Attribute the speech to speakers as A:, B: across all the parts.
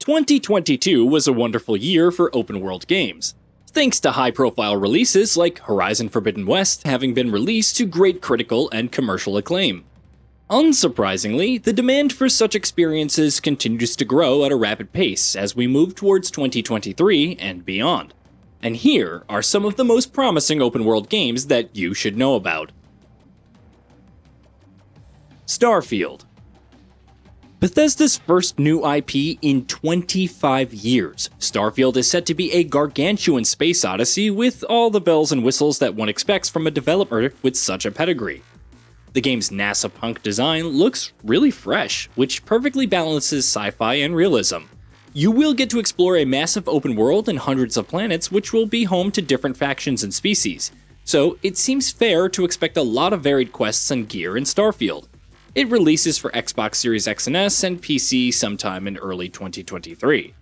A: 2022 was a wonderful year for open-world games, thanks to high-profile releases like Horizon Forbidden West having been released to great critical and commercial acclaim. Unsurprisingly, the demand for such experiences continues to grow at a rapid pace as we move towards 2023 and beyond. And here are some of the most promising open-world games that you should know about. Starfield. Bethesda's first new IP in 25 years, Starfield is set to be a gargantuan space odyssey with all the bells and whistles that one expects from a developer with such a pedigree. The game's NASA punk design looks really fresh, which perfectly balances sci-fi and realism. You will get to explore a massive open world and hundreds of planets which will be home to different factions and species, so it seems fair to expect a lot of varied quests and gear in Starfield. It releases for Xbox Series X and S and PC sometime in early 2023.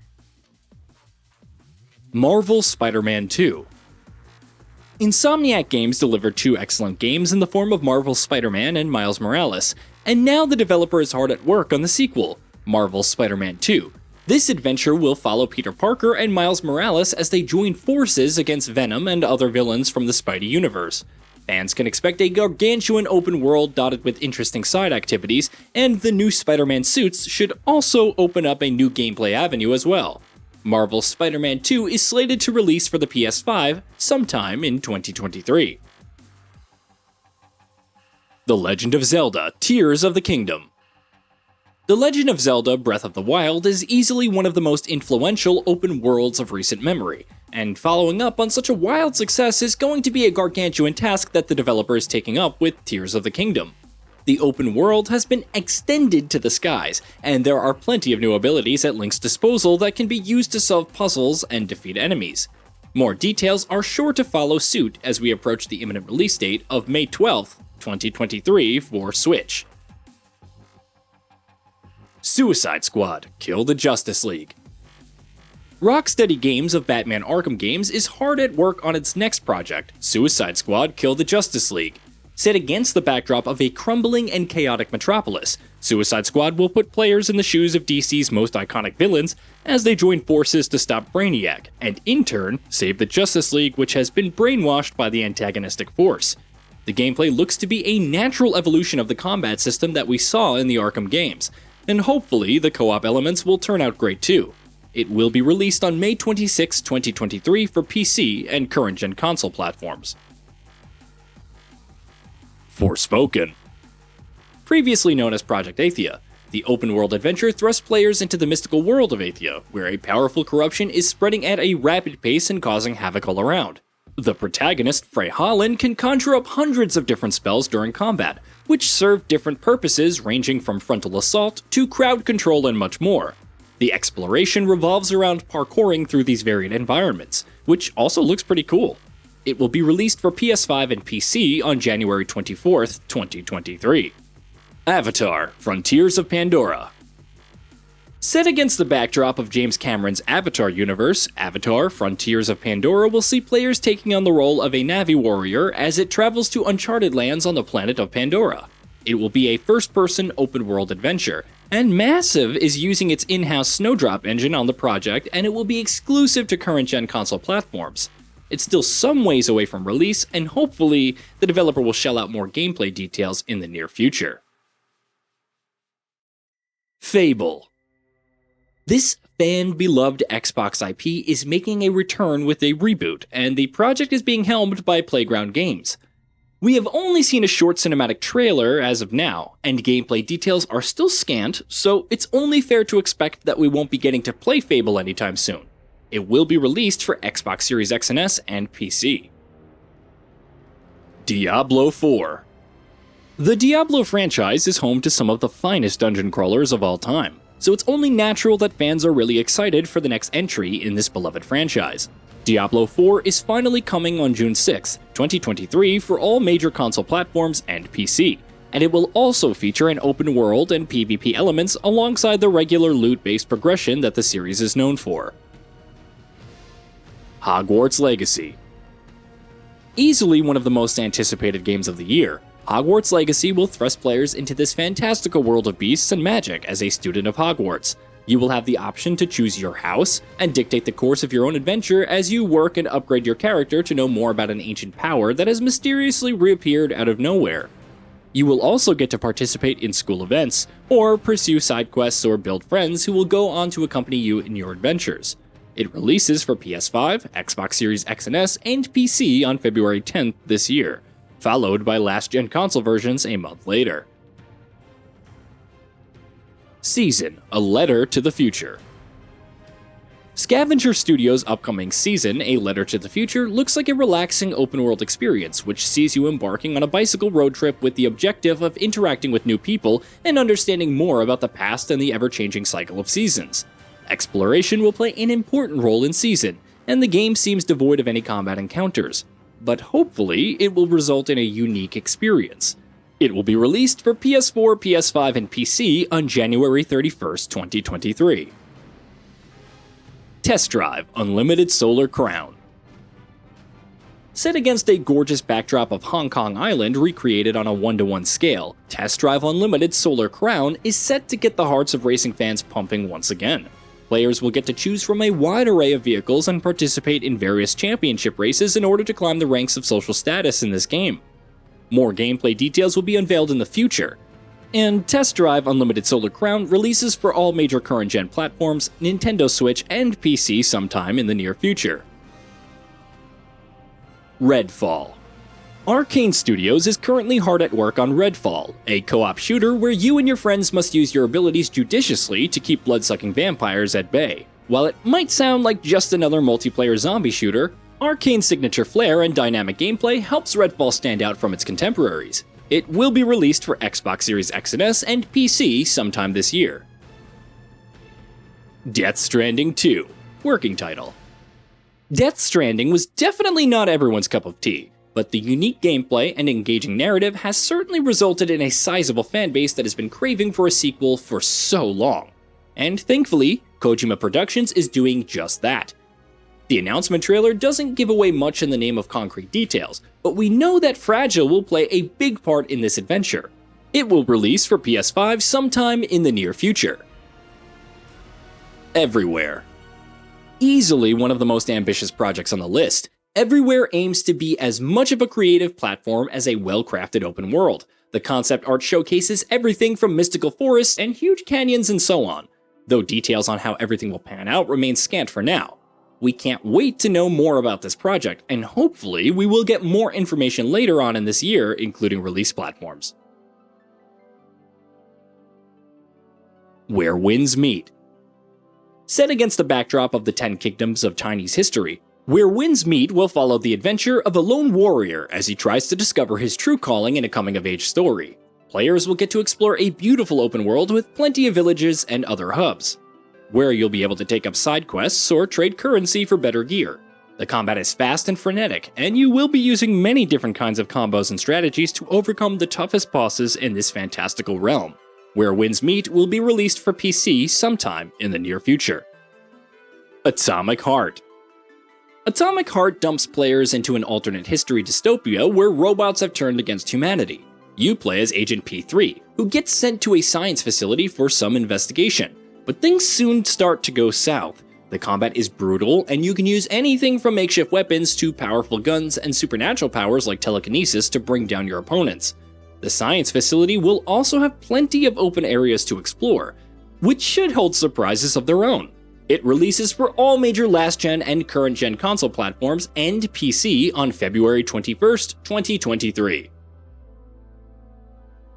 A: Marvel's Spider-Man 2. Insomniac Games delivered two excellent games in the form of Marvel's Spider-Man and Miles Morales, and now the developer is hard at work on the sequel, Marvel's Spider-Man 2. This adventure will follow Peter Parker and Miles Morales as they join forces against Venom and other villains from the Spidey universe. Fans can expect a gargantuan open world dotted with interesting side activities, and the new Spider-Man suits should also open up a new gameplay avenue as well. Marvel's Spider-Man 2 is slated to release for the PS5 sometime in 2023. The Legend of Zelda: Tears of the Kingdom. The Legend of Zelda: Breath of the Wild is easily one of the most influential open worlds of recent memory, and following up on such a wild success is going to be a gargantuan task that the developer is taking up with Tears of the Kingdom. The open world has been extended to the skies, and there are plenty of new abilities at Link's disposal that can be used to solve puzzles and defeat enemies. More details are sure to follow suit as we approach the imminent release date of May 12th, 2023 for Switch. Suicide Squad: Kill the Justice League. Rocksteady Games of Batman Arkham games is hard at work on its next project, Suicide Squad: Kill the Justice League. Set against the backdrop of a crumbling and chaotic metropolis, Suicide Squad will put players in the shoes of DC's most iconic villains as they join forces to stop Brainiac, and in turn, save the Justice League, which has been brainwashed by the antagonistic force. The gameplay looks to be a natural evolution of the combat system that we saw in the Arkham games, and hopefully the co-op elements will turn out great too. It will be released on May 26, 2023 for PC and current-gen console platforms. Forespoken. Previously known as Project Athia, the open-world adventure thrusts players into the mystical world of Athia, where a powerful corruption is spreading at a rapid pace and causing havoc all around. The protagonist, Frey Holland, can conjure up hundreds of different spells during combat, which serve different purposes ranging from frontal assault to crowd control and much more. The exploration revolves around parkouring through these varied environments, which also looks pretty cool. It will be released for PS5 and PC on January 24th, 2023. Avatar: Frontiers of Pandora. Set against the backdrop of James Cameron's Avatar universe, Avatar: Frontiers of Pandora will see players taking on the role of a Na'vi warrior as it travels to uncharted lands on the planet of Pandora. It will be a first-person open-world adventure, and Massive is using its in-house Snowdrop engine on the project, and it will be exclusive to current-gen console platforms. It's still some ways away from release, and hopefully, the developer will shell out more gameplay details in the near future. Fable. This fan-beloved Xbox IP is making a return with a reboot, and the project is being helmed by Playground Games. We have only seen a short cinematic trailer as of now, and gameplay details are still scant, so it's only fair to expect that we won't be getting to play Fable anytime soon. It will be released for Xbox Series X and S and PC. Diablo IV. The Diablo franchise is home to some of the finest dungeon crawlers of all time, so it's only natural that fans are really excited for the next entry in this beloved franchise. Diablo IV is finally coming on June 6, 2023 for all major console platforms and PC, and it will also feature an open world and PvP elements alongside the regular loot-based progression that the series is known for. Hogwarts Legacy. Easily one of the most anticipated games of the year, Hogwarts Legacy will thrust players into this fantastical world of beasts and magic as a student of Hogwarts. You will have the option to choose your house and dictate the course of your own adventure as you work and upgrade your character to know more about an ancient power that has mysteriously reappeared out of nowhere. You will also get to participate in school events, or pursue side quests or build friends who will go on to accompany you in your adventures. It releases for PS5, Xbox Series X and S, and PC on February 10th this year, followed by last-gen console versions a month later. Season: A Letter to the Future. Scavenger Studios' upcoming Season: A Letter to the Future looks like a relaxing open-world experience which sees you embarking on a bicycle road trip with the objective of interacting with new people and understanding more about the past and the ever-changing cycle of seasons. Exploration will play an important role in Season, and the game seems devoid of any combat encounters, but hopefully it will result in a unique experience. It will be released for PS4, PS5, and PC on January 31st, 2023. Test Drive: Unlimited Solar Crown. Set against a gorgeous backdrop of Hong Kong Island recreated on a 1-to-1 scale, Test Drive: Unlimited Solar Crown is set to get the hearts of racing fans pumping once again. Players will get to choose from a wide array of vehicles and participate in various championship races in order to climb the ranks of social status in this game. More gameplay details will be unveiled in the future. And Test Drive: Unlimited Solar Crown releases for all major current-gen platforms, Nintendo Switch, and PC sometime in the near future. Redfall. Arcane Studios is currently hard at work on Redfall, a co-op shooter where you and your friends must use your abilities judiciously to keep blood-sucking vampires at bay. While it might sound like just another multiplayer zombie shooter, Arcane's signature flair and dynamic gameplay helps Redfall stand out from its contemporaries. It will be released for Xbox Series X and S and PC sometime this year. Death Stranding 2, working title. Death Stranding was definitely not everyone's cup of tea, but the unique gameplay and engaging narrative has certainly resulted in a sizable fanbase that has been craving for a sequel for so long. And thankfully, Kojima Productions is doing just that. The announcement trailer doesn't give away much in the name of concrete details, but we know that Fragile will play a big part in this adventure. It will release for PS5 sometime in the near future. Everywhere. Easily one of the most ambitious projects on the list, Everywhere aims to be as much of a creative platform as a well-crafted open world. The concept art showcases everything from mystical forests and huge canyons and so on, though details on how everything will pan out remain scant for now. We can't wait to know more about this project, and hopefully we will get more information later on in this year, including release platforms. Where Winds Meet. Set against the backdrop of the 10 Kingdoms of Chinese history, Where Winds Meet will follow the adventure of a lone warrior as he tries to discover his true calling in a coming-of-age story. Players will get to explore a beautiful open world with plenty of villages and other hubs, where you'll be able to take up side quests or trade currency for better gear. The combat is fast and frenetic, and you will be using many different kinds of combos and strategies to overcome the toughest bosses in this fantastical realm. Where Winds Meet will be released for PC sometime in the near future. Atomic Heart. Atomic Heart dumps players into an alternate history dystopia where robots have turned against humanity. You play as Agent P3, who gets sent to a science facility for some investigation. But things soon start to go south. The combat is brutal, and you can use anything from makeshift weapons to powerful guns and supernatural powers like telekinesis to bring down your opponents. The science facility will also have plenty of open areas to explore, which should hold surprises of their own. It releases for all major last-gen and current-gen console platforms and PC on February 21st, 2023.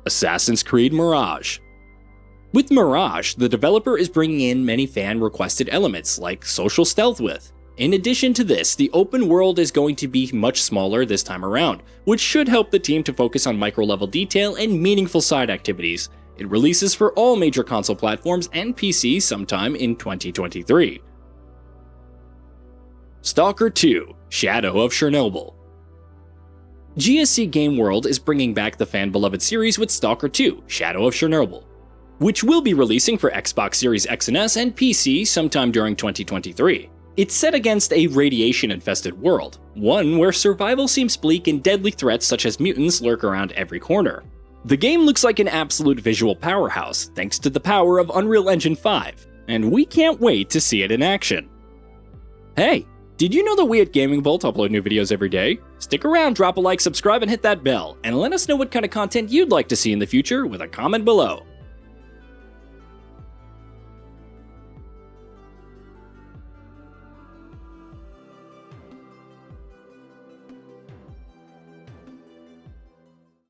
A: Assassin's Creed Mirage. With Mirage, the developer is bringing in many fan-requested elements like social stealth with. In addition to this, the open world is going to be much smaller this time around, which should help the team to focus on micro-level detail and meaningful side activities. It releases for all major console platforms and PC sometime in 2023. Stalker 2: Shadow of Chernobyl. GSC Game World is bringing back the fan-beloved series with Stalker 2: Shadow of Chernobyl, which will be releasing for Xbox Series X and S and PC sometime during 2023. It's set against a radiation-infested world, one where survival seems bleak and deadly threats such as mutants lurk around every corner. The game looks like an absolute visual powerhouse, thanks to the power of Unreal Engine 5. and we can't wait to see it in action. Hey, did you know that we at Gaming Bolt upload new videos every day? Stick around, drop a like, subscribe, and hit that bell, and let us know what kind of content you'd like to see in the future with a comment below.